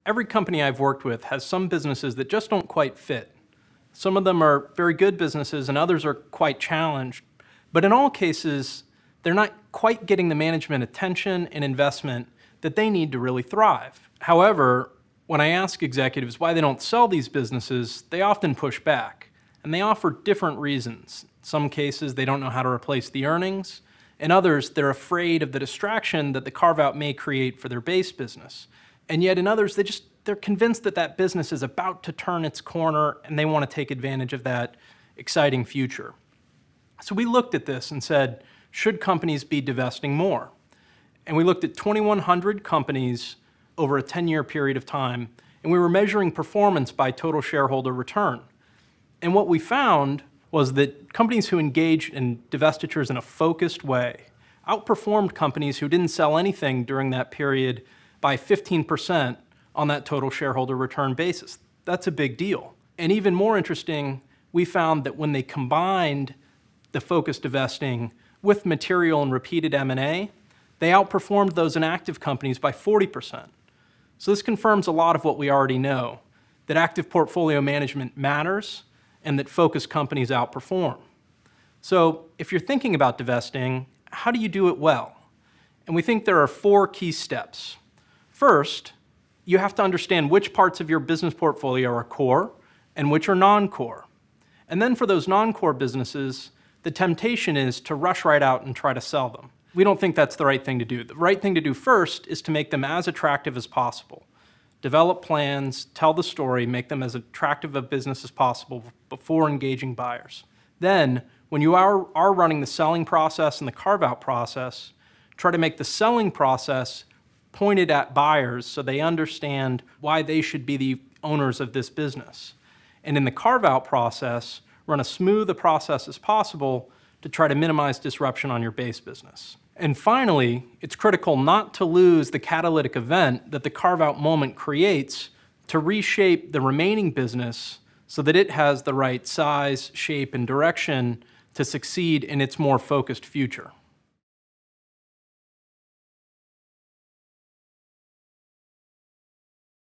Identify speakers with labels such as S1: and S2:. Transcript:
S1: Every company I've worked with has some businesses that just don't quite fit. Some of them are very good businesses and others are quite challenged. But in all cases, they're not quite getting the management attention and investment that they need to really thrive. However, when I ask executives why they don't sell these businesses, they often push back. And they offer different reasons. In some cases, they don't know how to replace the earnings. In others, they're afraid of the distraction that the carve-out may create for their base business. And yet in others, they're convinced that that business is about to turn its corner and they want to take advantage of that exciting future. So we looked at this and said, should companies be divesting more? And we looked at 2,100 companies over a 10-year period of time, and we were measuring performance by total shareholder return. And what we found was that companies who engaged in divestitures in a focused way outperformed companies who didn't sell anything during that period by 15% on that total shareholder return basis. That's a big deal. And even more interesting, we found that when they combined the focused divesting with material and repeated M&A, they outperformed those inactive companies by 40%. So this confirms a lot of what we already know, that active portfolio management matters and that focused companies outperform. So if you're thinking about divesting, how do you do it well? And we think there are 4 key steps. First, you have to understand which parts of your business portfolio are core and which are non-core. And then for those non-core businesses, the temptation is to rush right out and try to sell them. We don't think that's the right thing to do. The right thing to do first is to make them as attractive as possible. Develop plans, tell the story, make them as attractive a business as possible before engaging buyers. Then, when you are running the selling process and the carve-out process, try to make the selling process pointed at buyers so they understand why they should be the owners of this business. And in the carve-out process, run as smooth a process as possible to try to minimize disruption on your base business. And finally, it's critical not to lose the catalytic event that the carve-out moment creates to reshape the remaining business so that it has the right size, shape, and direction to succeed in its more focused future.